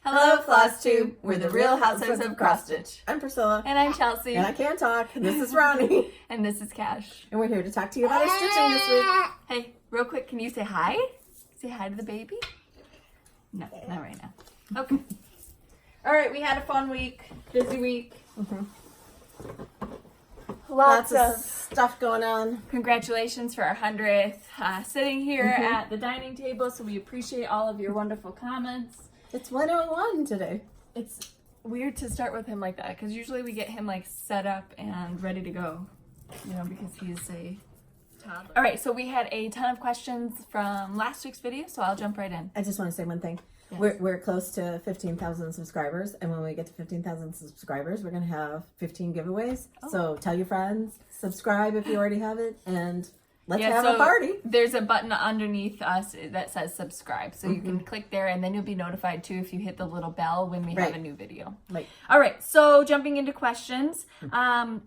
Hello, Flosstube. We're the Real Housewives of Cross-Stitch. I'm Priscilla. And I'm Chelsea. And I can't talk. This is Ronnie. And this is Cash. And we're here to talk to you about our stitching this week. Hey, real quick, can you say hi? Say hi to the baby? No, not right now. Okay. All right, we had a fun week, busy week. Lots of stuff going on. Congratulations for our 100th. Sitting here at the dining table, so we appreciate all of your wonderful comments. It's 101 today. It's weird to start with him like that, because usually we get him like set up and ready to go, you know, because he's a toddler. All right, so we had a ton of questions from last week's video, so I'll jump right in. I just want to say one thing. Yes. We're close to 15,000 subscribers, and when we get to 15,000 subscribers, we're going to have 15 giveaways. Oh. So tell your friends, subscribe if you already have it, and let's have a party. There's a button underneath us that says subscribe, so you can click there, and then you'll be notified too if you hit the little bell when we have a new video. All right, so jumping into questions, Wendy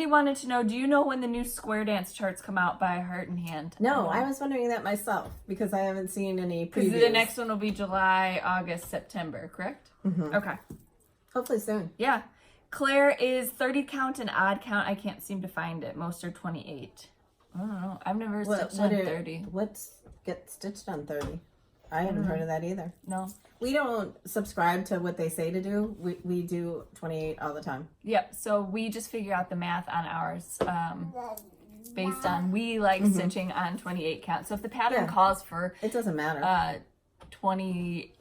wanted to know, do you know when the new square dance charts come out by Heart and Hand? No, I was wondering that myself because I haven't seen any previews. Because the next one will be July, August, September, correct? Okay. Hopefully soon. Yeah. Claire is 30 count and odd count. I can't seem to find it. Most are 28. I don't know. I've never stitched on 30. What's get stitched on 30? I haven't heard of that either. No. We don't subscribe to what they say to do. We do 28 all the time. Yep. So we just figure out the math on ours based on we like stitching on 28 count. So if the pattern calls for it doesn't matter 28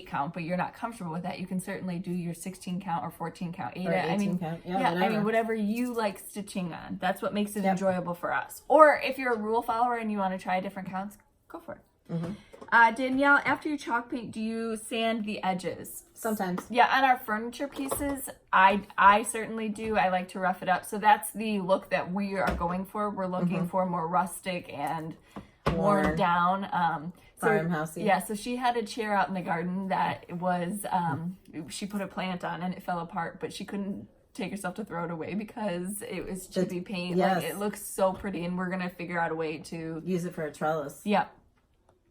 count, but you're not comfortable with that, you can certainly do your 16 count or 14 count, 8. Or 18 count. Yeah, whatever you like stitching on. That's what makes it enjoyable for us. Or if you're a rule follower and you want to try different counts, go for it. Danielle, after you chalk paint, do you sand the edges? Sometimes. Yeah, on our furniture pieces, I certainly do. I like to rough it up. So that's the look that we are going for. We're looking for more rustic and worn down. Farmhousey. Yeah, so she had a chair out in the garden that was, she put a plant on and it fell apart, but she couldn't take herself to throw it away because it was chippy paint. Yes. Like, it looks so pretty, and we're going to figure out a way to use it for a trellis. Yeah.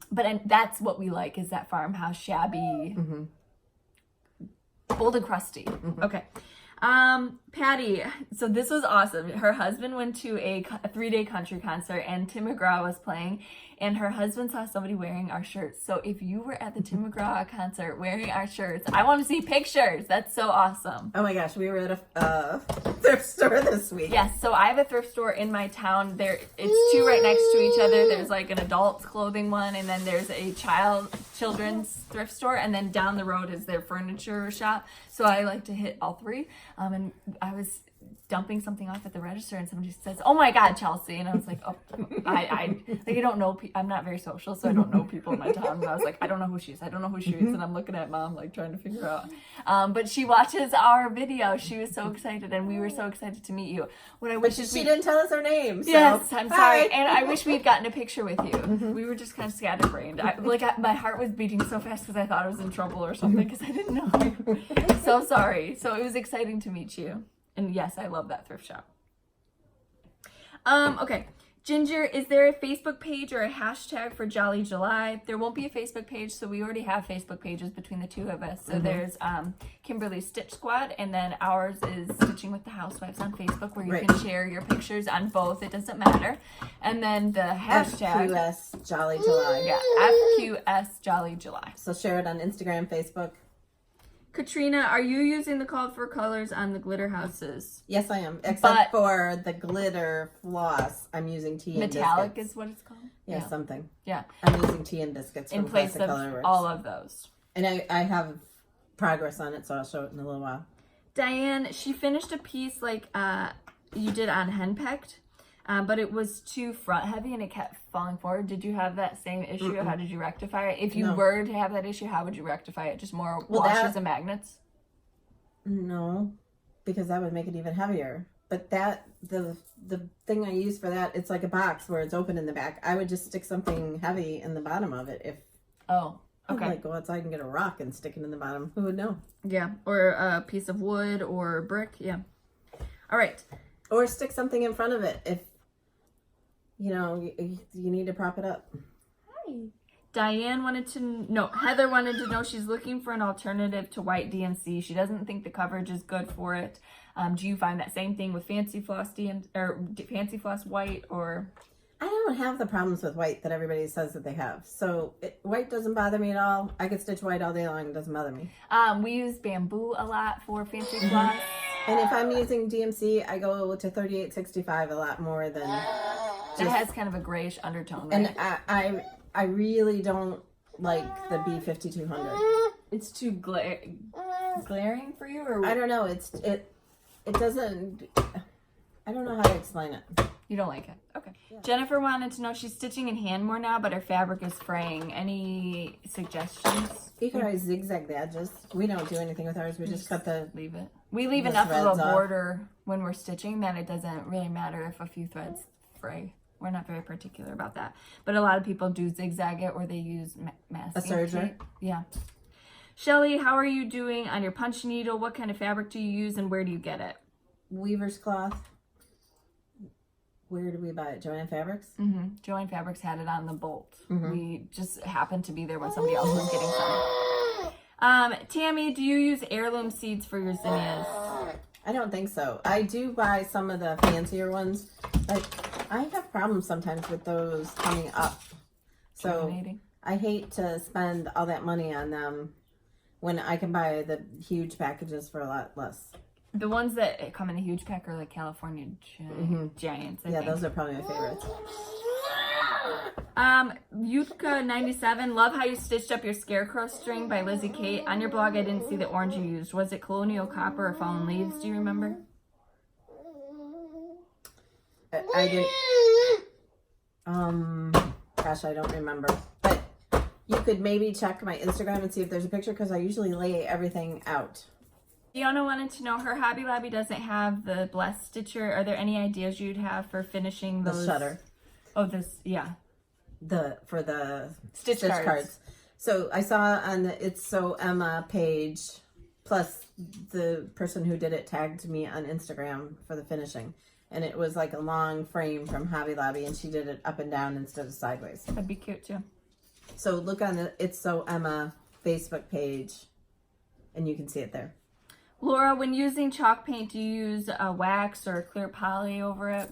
But that's what we like, is that farmhouse shabby, old and crusty. Okay. Patty, so this was awesome. Her husband went to a 3-day country concert and Tim McGraw was playing, and her husband saw somebody wearing our shirts. So if you were at the Tim McGraw concert wearing our shirts, I want to see pictures. That's so awesome. Oh my gosh, we were at a thrift store this week. Yes, so I have a thrift store in my town. It's two right next to each other. There's like an adult clothing one, and then there's a children's thrift store, and then down the road is their furniture shop. So I like to hit all three. And I was dumping something off at the register, and somebody says, "Oh my God, Chelsea!" And I was like, "Oh, I don't know. I'm not very social, so I don't know people in my town." And I was like, "I don't know who she is. I don't know who she is." And I'm looking at Mom, like trying to figure out. But she watches our video. She was so excited, and we were so excited to meet you. What I wish is she didn't tell us her name. So. Yes, I'm sorry, and I wish we had gotten a picture with you. We were just kind of scatterbrained. My heart was beating so fast because I thought I was in trouble or something because I didn't know you. So sorry. So it was exciting to meet you. And yes, I love that thrift shop. Okay. Ginger, is there a Facebook page or a hashtag for Jolly July? There won't be a Facebook page, so we already have Facebook pages between the two of us. So there's Kimberly's Stitch Squad, and then ours is Stitching with the Housewives on Facebook, where you can share your pictures on both. It doesn't matter. And then the hashtag FQS Jolly July. Yeah, FQS Jolly July. So share it on Instagram, Facebook. Katrina, are you using the call for colors on the glitter houses? Yes, I am. Except for the glitter floss, I'm using tea and biscuits. Metallic is what it's called? Yeah, something. Yeah. I'm using tea and biscuits in place of Colorworks. all of those. And I have progress on it, so I'll show it in a little while. Diane, she finished a piece like you did on Henpecked, but it was too front heavy and it kept falling forward. Did you have that same issue? How did you rectify it? If you were to have that issue, how would you rectify it? Just more washers and magnets? No, because that would make it even heavier. But the thing I use for that, it's like a box where it's open in the back. I would just stick something heavy in the bottom of it. If okay. I'd like go outside and get a rock and stick it in the bottom. Who would know? Yeah, or a piece of wood or brick. Yeah. All right. Or stick something in front of it if you need to prop it up. Hi. Heather wanted to know she's looking for an alternative to white DMC. She doesn't think the coverage is good for it. Do you find that same thing with Fancy Floss Fancy Floss white, or? I don't have the problems with white that everybody says that they have. So white doesn't bother me at all. I could stitch white all day long. It doesn't bother me. We use bamboo a lot for Fancy Floss. And if I'm using DMC, I go to 3865 a lot more than... It has kind of a grayish undertone, right? And I really don't like the B5200. It's too glaring for you, or I don't know. It doesn't... I don't know how to explain it. You don't like it. Okay. Yeah. Jennifer wanted to know, she's stitching in hand more now, but her fabric is fraying. Any suggestions? You can always zigzag the edges. We don't do anything with ours. We just cut the... Leave it. We leave enough of a border when we're stitching that it doesn't really matter if a few threads fray. We're not very particular about that. But a lot of people do zigzag it, or they use masking a serger. tape. Yeah. Shelly, how are you doing on your punch needle? What kind of fabric do you use, and where do you get it? Weaver's cloth. Where do we buy it? Joanne Fabrics? Mm-hmm. Joanne Fabrics had it on the bolt. Mm-hmm. We just happened to be there when somebody else was getting some. Tammy, do you use heirloom seeds for your zinnias? I don't think so. I do buy some of the fancier ones, but I have problems sometimes with those coming up. So I hate to spend all that money on them when I can buy the huge packages for a lot less. The ones that come in a huge pack are like California Giants. I think. Those are probably my favorites. Yutka 97, love how you stitched up your scarecrow string by Lizzie Kate. On your blog, I didn't see the orange you used. Was it Colonial Copper or Fallen Leaves? Do you remember? I didn't. Gosh, I don't remember. But you could maybe check my Instagram and see if there's a picture, because I usually lay everything out. Fiona wanted to know, her Hobby Lobby doesn't have the Blessed Stitcher. Are there any ideas you'd have for finishing those? The shutter. Oh, this, yeah. For the stitch cards. So I saw on the It's So Emma page, plus the person who did it tagged me on Instagram for the finishing. And it was like a long frame from Hobby Lobby, and she did it up and down instead of sideways. That'd be cute too. So look on the It's So Emma Facebook page, and you can see it there. Laura, when using chalk paint, do you use a wax or a clear poly over it?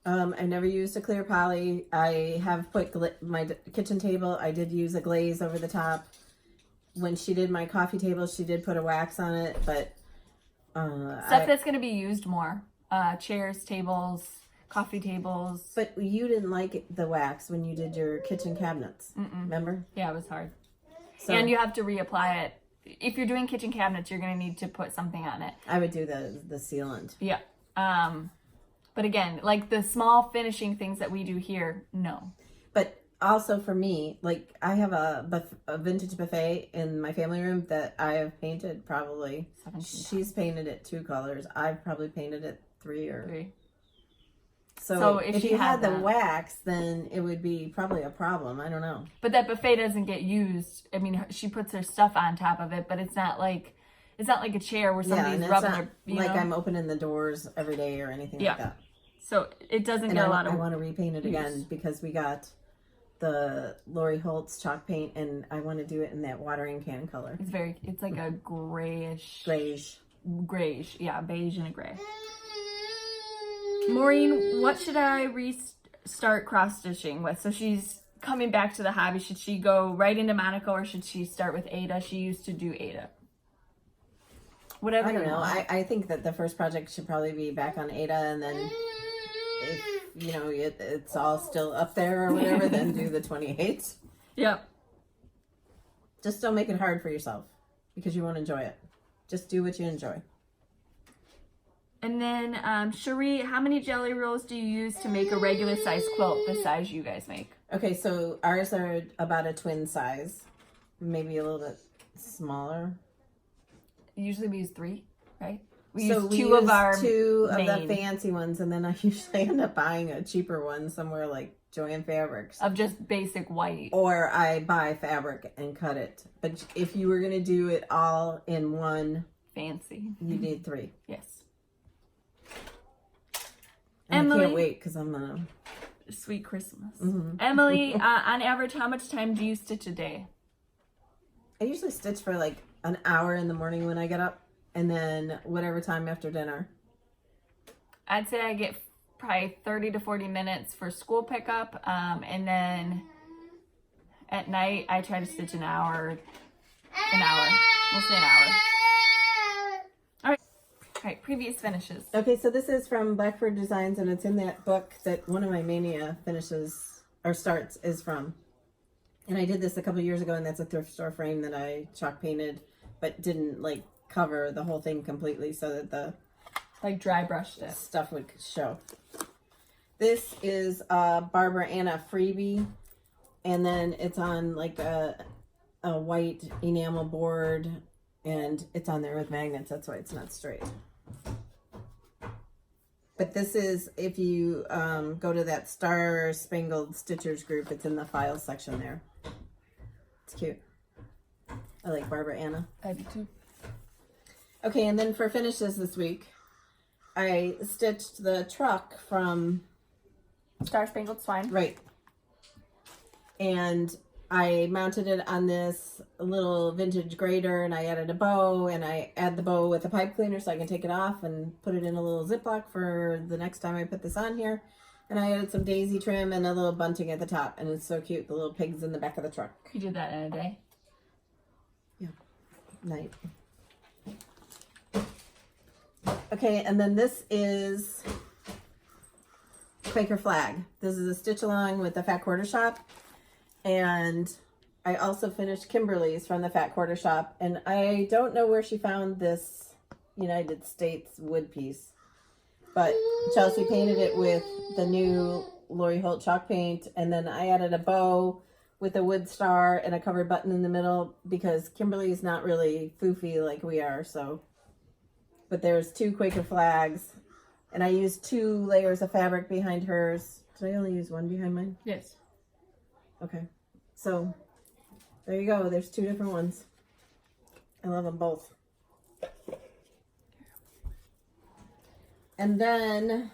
I never used a clear poly. I have put my kitchen table, I did use a glaze over the top. When she did my coffee table, she did put a wax on it, but... Stuff that's going to be used more. Chairs, tables, coffee tables. But you didn't like the wax when you did your kitchen cabinets, remember? Yeah, it was hard. So, and you have to reapply it. If you're doing kitchen cabinets, you're going to need to put something on it. I would do the sealant. Yeah. But again, like the small finishing things that we do here, no. But also for me, like I have a vintage buffet in my family room that I have painted probably. 17 times. She's painted it 2 colors. I've probably painted it 3. So if you had the wax, then it would be probably a problem. I don't know. But that buffet doesn't get used. I mean, she puts her stuff on top of it, but it's not like a chair where somebody's rubbing their. Like I'm opening the doors every day or anything like that. So it doesn't get a lot of. I want to repaint it again because we got the Lori Holtz chalk paint, and I want to do it in that watering can color. It's like a grayish. Yeah, beige and a gray. Maureen, what should I restart cross stitching with? So she's coming back to the hobby. Should she go right into Monaco, or should she start with Ada? She used to do Ada. Whatever. I don't know. I think that the first project should probably be back on Ada, and then if it's all still up there or whatever, then do the 28. Yep. Just don't make it hard for yourself, because you won't enjoy it. Just do what you enjoy. And then, Cherie, how many jelly rolls do you use to make a regular size quilt, the size you guys make? Okay, so ours are about a twin size, maybe a little bit smaller. Usually we use 3, right? We use two of the fancy ones, and then I usually end up buying a cheaper one somewhere like Joanne Fabrics. Of just basic white. Or I buy fabric and cut it. But if you were going to do it all in one... Fancy. You need 3. Yes. And Emily, I can't wait because I'm going to sweet Christmas. Emily, on average, how much time do you stitch a day? I usually stitch for like an hour in the morning when I get up, and then whatever time after dinner. I'd say I get probably 30 to 40 minutes for school pickup, and then at night I try to stitch an hour. We'll say an hour. All right, previous finishes. Okay, so this is from Blackbird Designs, and it's in that book that one of my Mania finishes or starts is from. And I did this a couple years ago, and that's a thrift store frame that I chalk painted, but didn't like cover the whole thing completely so that the like dry brushed it. Stuff would show. This is a Barbara Anna freebie, and then it's on like a white enamel board, and it's on there with magnets. That's why it's not straight. But this is, if you go to that Star Spangled Stitchers group, it's in the files section there. It's cute. I like Barbara Anna. I do too. Okay, and then for finishes this week, I stitched the truck from Star Spangled Swine. Right. And I mounted it on this little vintage grater, and I added a bow, and I add the bow with a pipe cleaner so I can take it off and put it in a little Ziploc for the next time I put this on here. And I added some daisy trim and a little bunting at the top, and it's so cute. The little pigs in the back of the truck. You did that in a day? Yeah. Night. Okay, and then this is Quaker Flag. This is a stitch along with the Fat Quarter Shop. And I also finished Kimberly's from the Fat Quarter Shop. And I don't know where she found this United States wood piece. But Chelsea painted it with the new Lori Holt chalk paint. And then I added a bow with a wood star and a covered button in the middle because Kimberly is not really foofy like we are. So, but there's 2 Quaker flags. And I used 2 layers of fabric behind hers. Did I only use 1 behind mine? Yes. Okay. So, there you go. There's 2 different ones. I love them both. And then,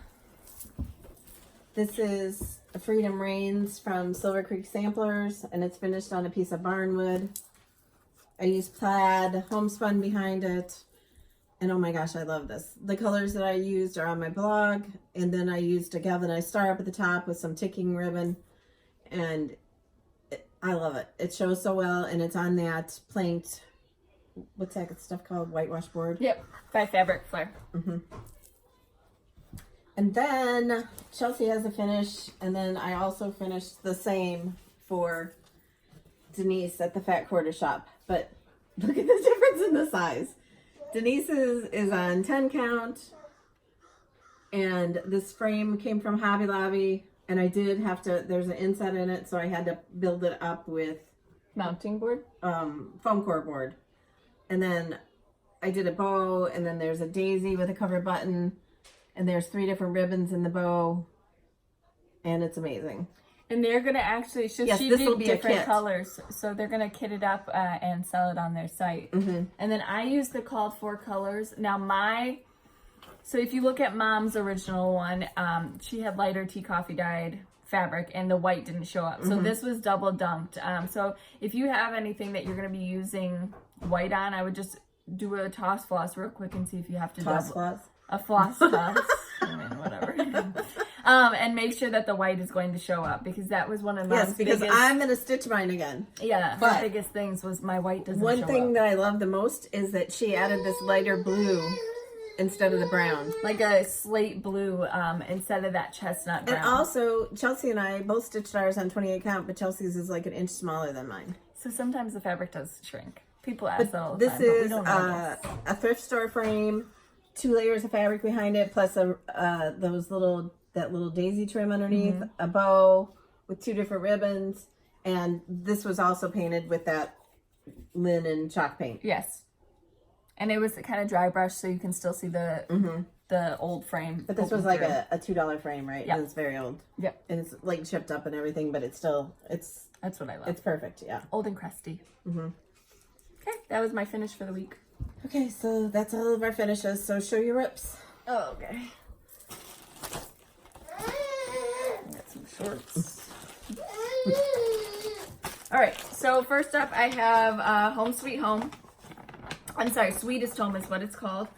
this is Freedom Reigns from Silver Creek Samplers, and it's finished on a piece of barnwood. I used plaid, homespun behind it, and oh my gosh, I love this. The colors that I used are on my blog, and then I used a galvanized star up at the top with some ticking ribbon, and I love it. It shows so well, and it's on that planked, what's that stuff called? Whitewash board? Yep, by Fabric Flare. Mm-hmm. And then Chelsea has a finish, and then I also finished the same for Denise at the Fat Quarter Shop. But look at the difference in the size. Denise's is on 10 count, and this frame came from Hobby Lobby, and I did have to, there's an inset in it, so I had to build it up with Mounting board? foam core board. And then I did a bow, and then there's a daisy with a cover button, and there's 3 different ribbons in the bow, and it's amazing. And they're going to actually, Yes, she this did will be a different kit. colors, so they're going to kit it up and sell it on their site. Mm-hmm. And then I used the called for colors. Now so if you look at Mom's original one, she had lighter tea coffee dyed fabric, and the white didn't show up. So this was double dumped. So if you have anything that you're going to be using white on, I would just do a toss floss real quick and see if you have to Toss double. floss. A floss toss. I mean, whatever. And make sure that the white is going to show up, because that was one of Mom's Yes, because biggest, I'm going to stitch mine again. yeah, but her biggest things was my white doesn't show One thing up. that I love the most is that she added this lighter blue instead of the brown. Like a slate blue instead of that chestnut brown. And also, Chelsea and I both stitched ours on 28 count, but Chelsea's is like an inch smaller than mine. So sometimes the fabric does shrink. People ask that all the This time, but we is don't know this. a thrift store frame, 2 layers of fabric behind it, plus that little daisy trim underneath, a bow with 2 different ribbons, and this was also painted with that linen chalk paint. Yes. And it was kind of dry brush, so you can still see the old frame. But this was like a $2 frame, right? Yep. And it's very old. Yep. And it's like chipped up and everything, but it's That's what I love. it's perfect, yeah. Old and crusty. Okay, that was my finish for the week. Okay, so that's all of our finishes, so show your rips. Oh, okay. I got some shorts. All right, so first up I have Home Sweet Home. I'm sorry, Sweetest Home is what it's called.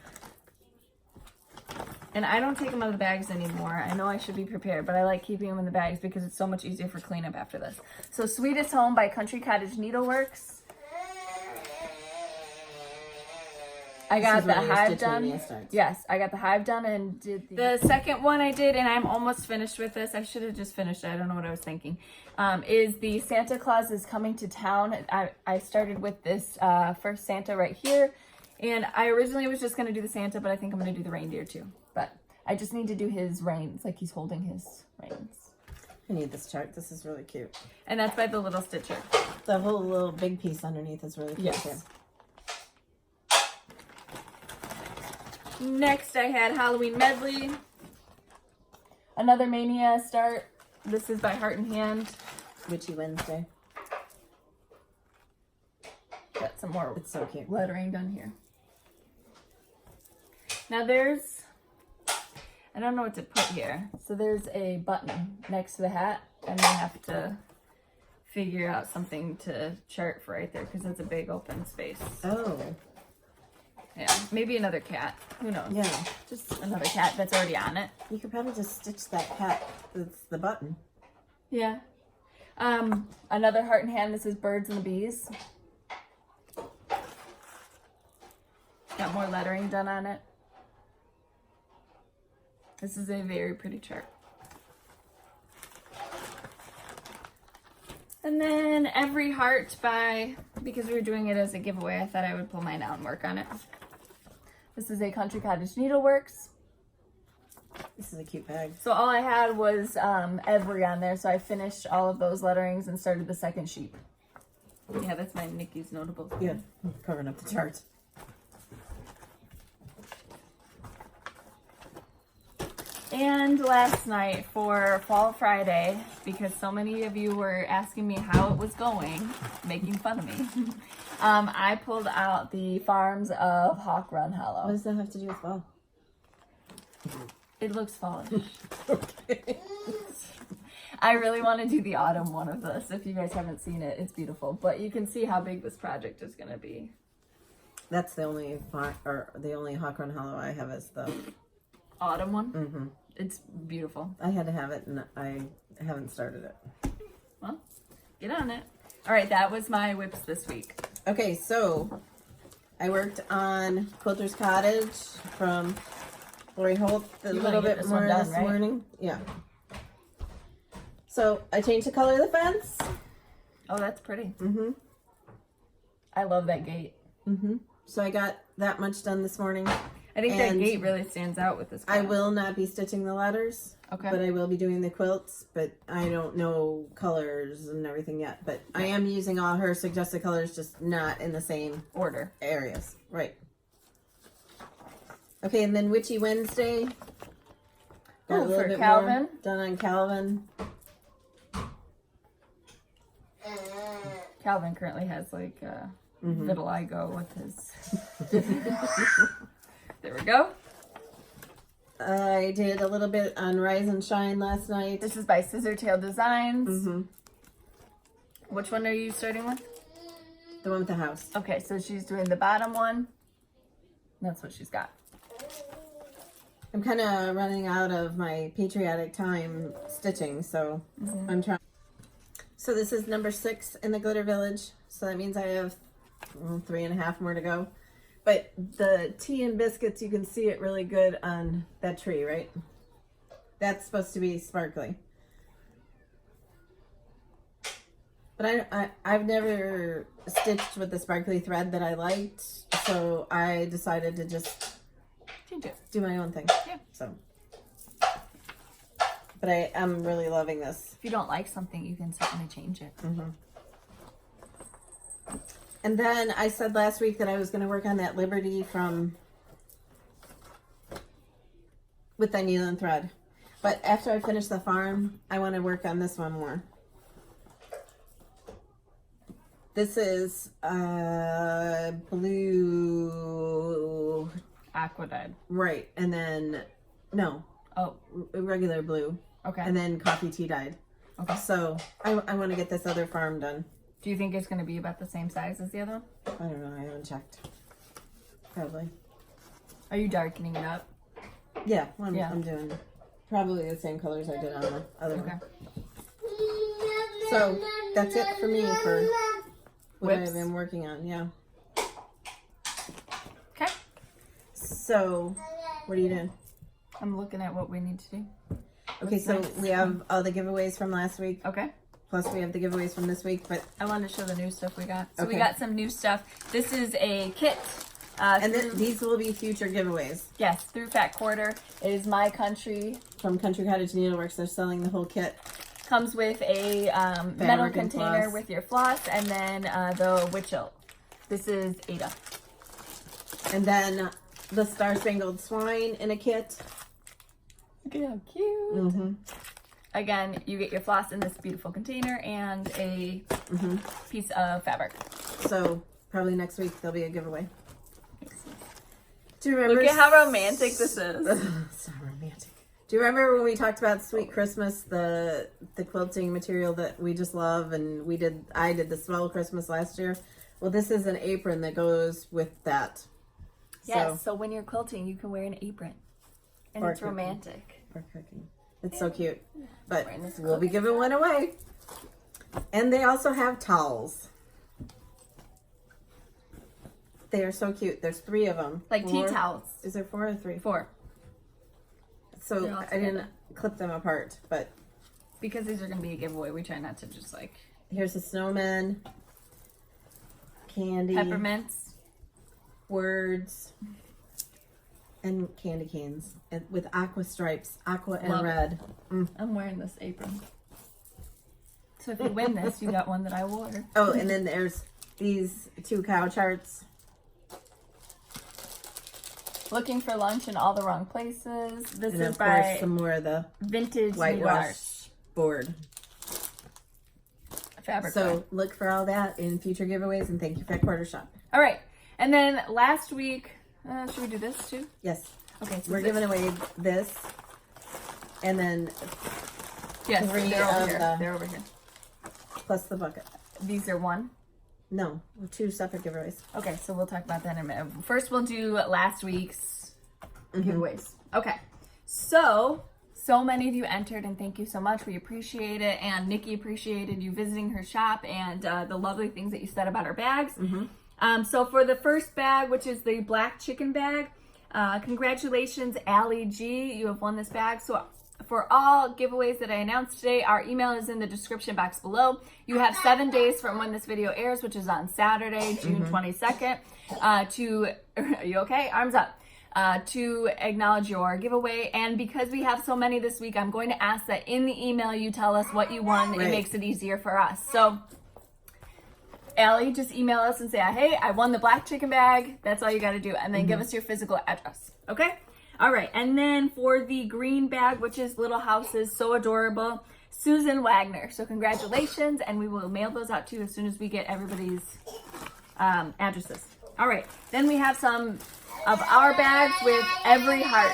And I don't take them out of the bags anymore. I know I should be prepared, but I like keeping them in the bags because it's so much easier for cleanup after this. So Sweetest Home by Country Cottage Needleworks. I got the hive done. Yes, I got the hive done and did the second one I did, and I'm almost finished with this. I should have just finished it. I don't know what I was thinking. Is the Santa Claus is Coming to Town. I started with this first Santa right here, and I originally was just going to do the Santa, but I think I'm going to do the reindeer too. But I just need to do his reins, like he's holding his reins. I need this chart. This is really cute. And that's by the Little Stitcher. The whole little big piece underneath is really cute too. Next, I had Halloween Medley. Another Mania start. This is by Heart and Hand. Witchy Wednesday. Got some more It's so cute. lettering done here. Now there's, I don't know what to put here. So there's a button next to the hat, and I have to figure out something to chart for right there because that's a big open space. Oh. Yeah, maybe another cat. Who knows? Yeah. Just another cat that's already on it. You could probably just stitch that cat with the button. Yeah. Another Heart and Hand. This is Birds and the Bees. Got more lettering done on it. This is a very pretty chart. And then Every Heart by, because we were doing it as a giveaway, I thought I would pull mine out and work on it. This is a Country Cottage Needleworks. This is a cute bag. So all I had was Every on there, so I finished all of those letterings and started the second sheet. Yeah, that's my Nikki's Notables. Yeah, covering up the chart. And last night for Fall Friday, because so many of you were asking me how it was going, making fun of me, I pulled out the Farms of Hawk Run Hollow. What does that have to do with fall? It looks fallish. Okay. I really want to do the autumn one of this. If you guys haven't seen it, it's beautiful. But you can see how big this project is going to be. That's the only Hawk Run Hollow I have is the Autumn one? Mm-hmm. It's beautiful. I had to have it, and I haven't started it. Well, get on it. All right, that was my whips this week. Okay, so I worked on Quilter's Cottage from Lori Holt a little bit more this morning. Yeah. So I changed the color of the fence. Oh, that's pretty. Mm-hmm. I love that gate. Mm-hmm. So I got that much done this morning. I think that gate really stands out with this color. I will not be stitching the letters. Okay. But I will be doing the quilts, but I don't know colors and everything yet. But I am using all her suggested colors, just not in the same order areas. Right. Okay, and then Witchy Wednesday. Got a little bit Calvin. more done on Calvin. Calvin currently has like vitiligo with his. There we go. I did a little bit on Rise and Shine last night. This is by Scissortail Designs. Mm-hmm. Which one are you starting with? The one with the house. Okay, so she's doing the bottom one. That's what she's got. I'm kind of running out of my patriotic time stitching, so I'm trying. So this is number 6 in the Glitter Village. So that means I have 3.5 more to go. But the tea and biscuits, you can see it really good on that tree, right? That's supposed to be sparkly. But I've never stitched with the sparkly thread that I liked, so I decided to just change it, do my own thing. Yeah. So, but I am really loving this. If you don't like something, you can certainly change it. Mm-hmm. And then I said last week that I was going to work on that Liberty from with the needle and thread. But after I finish the farm, I want to work on this one more. This is blue. Aqua dyed. Right. And then, no. Oh. Regular blue. Okay. And then coffee tea dyed. Okay. So I want to get this other farm done. Do you think it's going to be about the same size as the other one? I don't know. I haven't checked. Probably. Are you darkening it up? Yeah, I'm doing probably the same colors I did on the other one. So that's it for me for what I've been working on. Yeah. Okay. So, what are you doing? I'm looking at what we need to do. Okay, so we have all the giveaways from last week. Okay. Plus we have the giveaways from this week, but I wanted to show the new stuff we got. So okay. we got some new stuff. This is a kit. And these will be future giveaways. Yes, through Fat Quarter. It is My Country. From Country Cottage Needleworks. They're selling the whole kit. Comes with a metal container with your floss and then the witch hilt. This is Ada. And then the Star Spangled Swine in a kit. Look at how cute. Mm-hmm. Again, you get your floss in this beautiful container and a piece of fabric. So probably next week there'll be a giveaway. Do you remember? Look at how romantic this is. So romantic. Do you remember when we talked about Sweet Christmas, the quilting material that we just love, and I did the Swell Christmas last year? Well, this is an apron that goes with that. Yes, so when you're quilting, you can wear an apron. And it's romantic. Or cooking. It's so cute. But we'll be giving one away. And they also have towels. They are so cute. There's 3 of them. Like tea towels. Is there 4 or 3? 4. So I didn't clip them apart, but because these are going to be a giveaway, we try not to just like... Here's a snowman. Candy. Peppermints. Words. And candy canes. And with aqua stripes. Aqua and Love red. I'm wearing this apron. So if you win this, you got one that I wore. Oh, and then there's these 2 cow charts. Looking for lunch in all the wrong places. This And is of by course some more of the Vintage whitewash board. Fabric. So look for all that in future giveaways, and thank you, Fat Quarter Shop. All right, and then last week, should we do this too? Yes. Okay. So we're giving away this, and then yes, 3 they're over of here. the They're over here. plus the bucket. These are 1. No, 2 separate giveaways. Okay, so we'll talk about that in a minute. First, we'll do last week's giveaways. Okay, so many of you entered, and thank you so much. We appreciate it, and Nikki appreciated you visiting her shop and the lovely things that you said about our bags. So for the first bag, which is the black chicken bag, congratulations, Allie G. You have won this bag. So for all giveaways that I announced today, our email is in the description box below. You have 7 days from when this video airs, which is on Saturday, June 22nd, are you okay? Arms up. To acknowledge your giveaway. And because we have so many this week, I'm going to ask that in the email you tell us what you won. Right. It makes it easier for us. So Allie, just email us and say, hey, I won the black chicken bag. That's all you got to do. And then give us your physical address. Okay? All right. And then for the green bag, which is Little Houses, so adorable, Susan Wagner. So congratulations. And we will mail those out to you as soon as we get everybody's addresses. All right. Then we have some of our bags with every heart.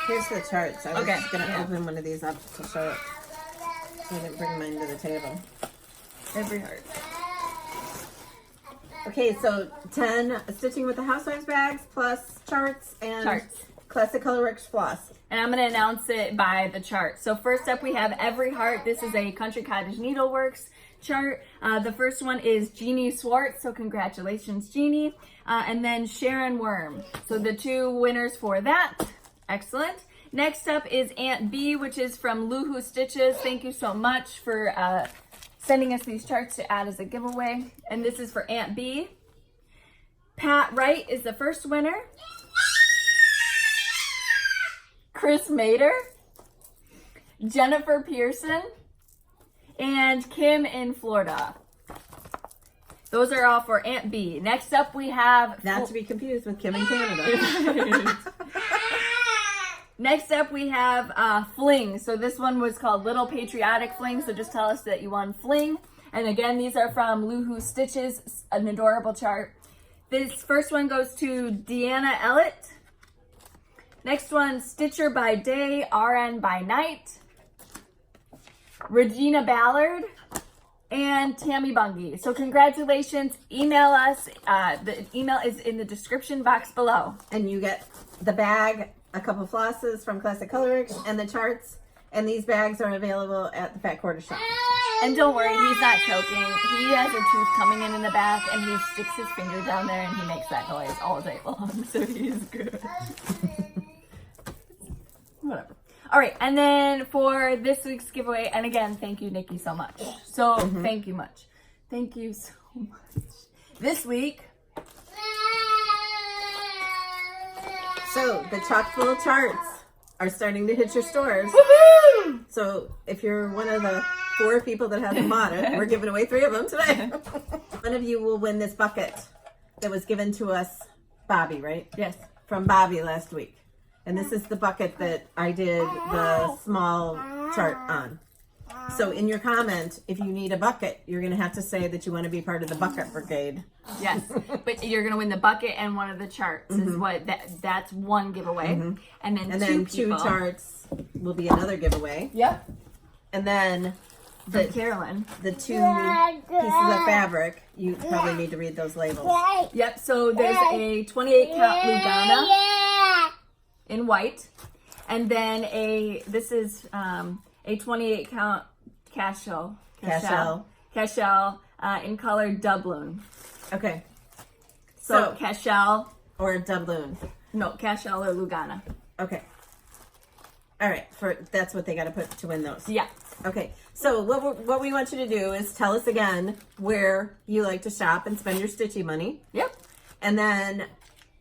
Here's the charts. I was going to open one of these up to show it. I didn't bring mine to the table. Every heart. Okay, so 10 stitching with the Housewives bags plus charts and Classic Colorworks floss. And I'm going to announce it by the chart. So first up we have Every Heart. This is a Country Cottage Needleworks chart. The first one is Jeannie Swartz. So congratulations, Jeannie. And then Sharon Worm. So the 2 winners for that. Excellent. Next up is Aunt B, which is from Luhu Stitches. Thank you so much for sending us these charts to add as a giveaway. And this is for Aunt B. Pat Wright is the first winner. Chris Mater, Jennifer Pearson, and Kim in Florida. Those are all for Aunt B. Next up we have... Not to be confused with Kim in Canada. Next up we have Fling. So this one was called Little Patriotic Fling. So just tell us that you won Fling. And again, these are from Luhu Stitches, an adorable chart. This first one goes to Deanna Ellett. Next one, Stitcher by day, RN by night. Regina Ballard and Tammy Bungie. So congratulations. Email us. The email is in the description box below. And you get the bag, a couple flosses from Classic Colorworks, and the charts. And these bags are available at the Fat Quarter Shop. And don't worry, he's not choking. He has a tooth coming in the back, and he sticks his finger down there, and he makes that noise all day long. So he's good. Whatever. All right, and then for this week's giveaway, and again, thank you, Nikki, so much. So thank you much. Thank you so much. This week. So the chock full charts are starting to hit your stores. Woohoo! So if you're one of the 4 people that hasn't bought it, we're giving away 3 of them today. One of you will win this bucket that was given to us, Bobby, right? Yes. From Bobby last week. And this is the bucket that I did the small chart on. So in your comment, if you need a bucket, you're going to have to say that you want to be part of the bucket brigade. Yes, but you're going to win the bucket and one of the charts is what that's one giveaway. And then two people. Charts will be another giveaway. Yep. And then From Carolyn. the 2 pieces of fabric, you probably need to read those labels. Yep, so there's a 28 count Lugana in white, and then this is a 28 count Cashel in color doubloon. Okay. So Cashel or doubloon. No, Cashel or Lugana. Okay. All right. That's what they got to put to win those. Yeah. Okay. So what we want you to do is tell us again where you like to shop and spend your stitchy money. Yep. And then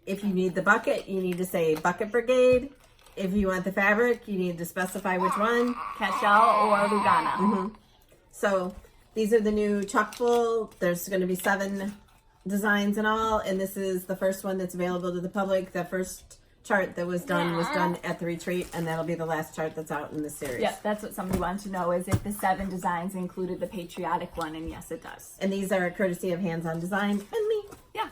if you need the bucket, you need to say bucket brigade. If you want the fabric, you need to specify which one. Cashel or Lugana. So these are the new chock full. There's going to be 7 designs in all, and this is the first one that's available to the public. The first chart that was done at the retreat, and that'll be the last chart that's out in the series. Yeah, that's what somebody wanted to know, is if the 7 designs included the patriotic one, and yes, it does. And these are courtesy of Hands On Design and me. Yeah.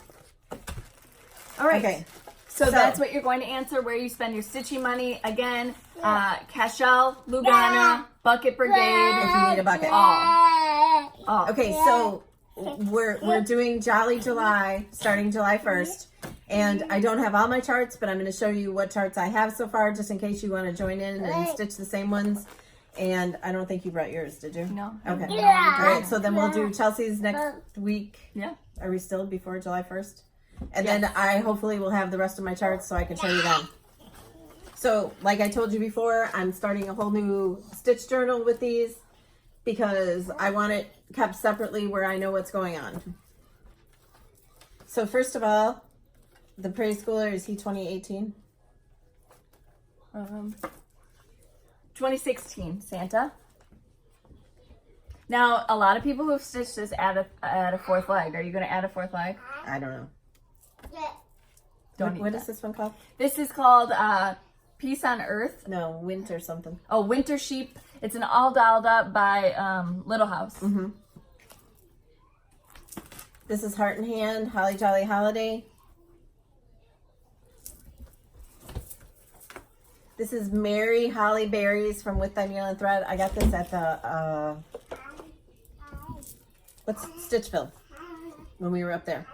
All right. Okay. So that's what you're going to answer, where you spend your stitching money. Again, Cashel, Lugana, Bucket Brigade. If you need a bucket. All. Okay, so we're doing Jolly July, starting July 1st. And I don't have all my charts, but I'm going to show you what charts I have so far, just in case you want to join in and stitch the same ones. And I don't think you brought yours, did you? No. Okay. All right, so then we'll do Chelsea's next week. Yeah. Are we still before July 1st? And then I hopefully will have the rest of my charts so I can show you them. So, like I told you before, I'm starting a whole new stitch journal with these because I want it kept separately where I know what's going on. So first of all, the Prairie Schooler, is he 2018? 2016, Santa. Now, a lot of people who've stitched this add a 4th leg. Are you going to add a 4th leg? I don't know. Don't What is this one called? This is called Peace on Earth. No, Winter something. Oh, Winter Sheep. It's an all dolled up by Little House. This is Heart in Hand, Holly Jolly Holiday. This is Mary Holly Berries from With Thy Needle and Thread. I got this at the Stitchville when we were up there.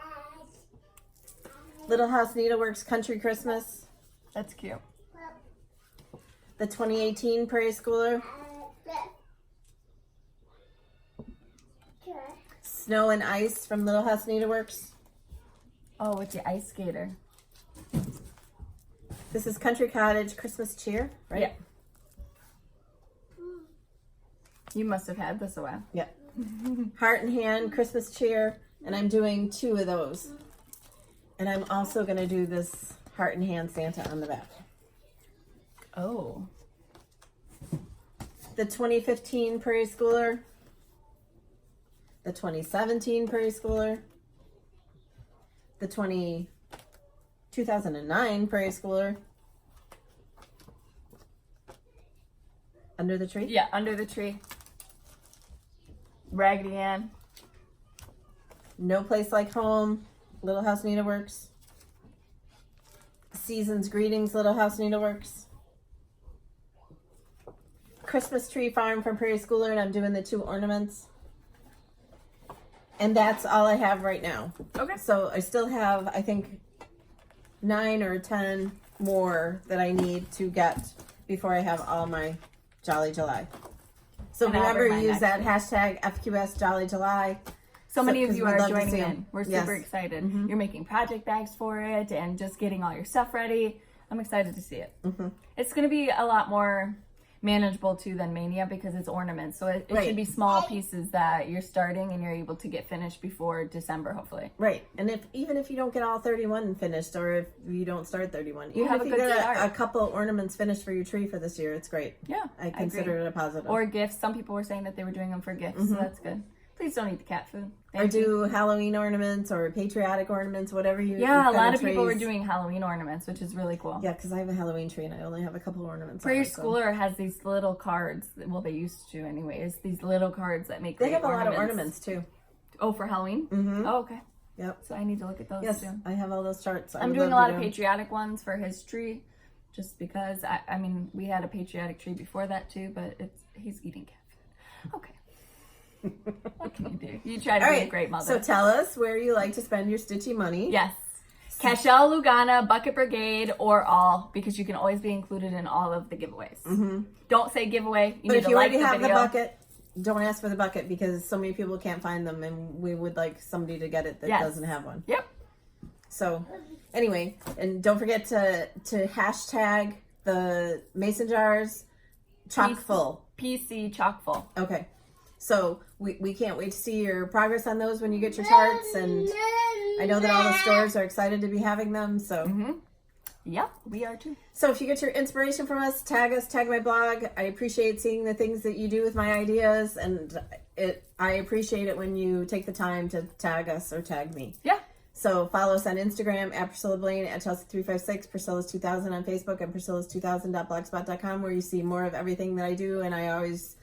Little House Needleworks Country Christmas. That's cute. The 2018 Prairie Schooler. Snow and Ice from Little House Needleworks. Oh, with the ice skater. This is Country Cottage Christmas Cheer, right? Yeah. You must have had this a while. Yeah. Heart in Hand Christmas Cheer, and I'm doing 2 of those. And I'm also going to do this Heart in Hand Santa on the back. Oh. The 2015 Prairie Schooler. The 2017 Prairie Schooler. The 2009 Prairie Schooler. Under the Tree? Yeah, Under the Tree. Raggedy Ann. No Place Like Home. Little House Needleworks. Season's Greetings, Little House Needleworks. Christmas Tree Farm from Prairie Schooler, and I'm doing the 2 ornaments. And that's all I have right now. Okay. So I still have, I think, 9 or 10 more that I need to get before I have all my Jolly July. So And I'll remember, bring mine use that next hashtag FQS Jolly July. So many of 'cause you we'd are love to joining see in. 'em. We're Yes. super excited. You're making project bags for it and just getting all your stuff ready. I'm excited to see it. It's going to be a lot more manageable too than Mania because it's ornaments. So it Right. should be small pieces that you're starting and you're able to get finished before December, hopefully. Right. And even if you don't get all 31 finished, or if you don't start 31, even have if a you good get start. a couple ornaments finished for your tree for this year, it's great. Yeah, I agree. consider it a positive. Or gifts. Some people were saying that they were doing them for gifts, so that's good. Please don't eat the cat food. Or do Halloween ornaments or patriotic ornaments, whatever you. Yeah, a kind lot of people were trees. doing Halloween ornaments, which is really cool. Yeah, because I have a Halloween tree and I only have a couple ornaments. Prairie on it, so. Schooler has these little cards. Well, they used to anyways. These little cards that make They great have a lot of ornaments too. Oh, for Halloween? Mm-hmm. Oh, okay. Yep. So I need to look at those Yes, too. I have all those charts. I'm doing a lot of patriotic ones for his tree, just because I mean we had a patriotic tree before that too, but he's eating cat food. Okay. What can you do? You try to be a great mother. So tell us where you like to spend your stitchy money. Yes. Cashel, Lugana, Bucket Brigade, or all, because you can always be included in all of the giveaways. Don't say giveaway. You But need if to you like already the have video. the bucket, don't ask for the bucket because so many people can't find them, and we would like somebody to get it that doesn't have one. Yep. So, anyway, and don't forget to hashtag the mason jars chock full. PC chock full. Okay. So we can't wait to see your progress on those when you get your charts, and I know that all the stores are excited to be having them. So, Yep, we are too. so if you get your inspiration from us, tag my blog. I appreciate seeing the things that you do with my ideas, and I appreciate it when you take the time to tag us or tag me. Yeah. So follow us on Instagram at Priscilla Blaine, at Chelsea356, Priscilla's 2000 on Facebook, and Priscilla's2000.blogspot.com, where you see more of everything that I do. And I always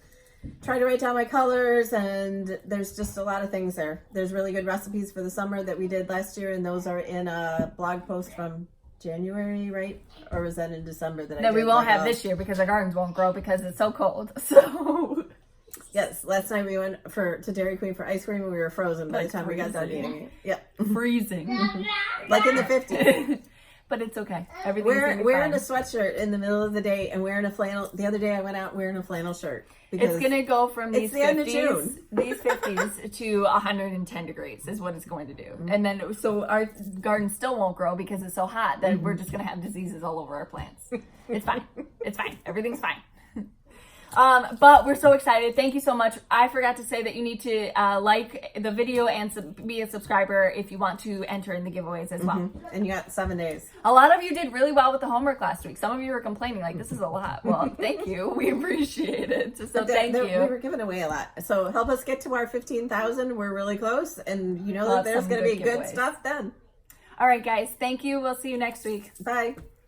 try to write down my colors, and there's just a lot of things there. There's really good recipes for the summer that we did last year, and those are in a blog post from January, right? Or was that in December that I That did? we won't like have this year because our gardens won't grow because it's so cold. So Yes, last night we went to Dairy Queen for ice cream, and we were frozen by the time we got done freezing. eating it. Yeah, freezing. like in the 50s. But it's okay. Everything's gonna be Wearing a fine. sweatshirt in the middle of the day and wearing a flannel. The other day I went out wearing a flannel shirt. Because It's gonna go from these it's the end of 50s, June. these 50s to 110 degrees is what it's going to do. And then so our garden still won't grow because it's so hot that we're just gonna have diseases all over our plants. It's fine. It's fine. Everything's fine. But we're so excited. Thank you so much. I forgot to say that you need to like the video and be a subscriber if you want to enter in the giveaways as well. And you got 7 days. A lot of you did really well with the homework last week. Some of you were complaining like this is a lot. Well, thank you. We appreciate it. So thank you. We were giving away a lot. So help us get to our 15,000. We're really close. And you know We'll that there's have going to some be good good giveaways. stuff then. All right, guys. Thank you. We'll see you next week. Bye.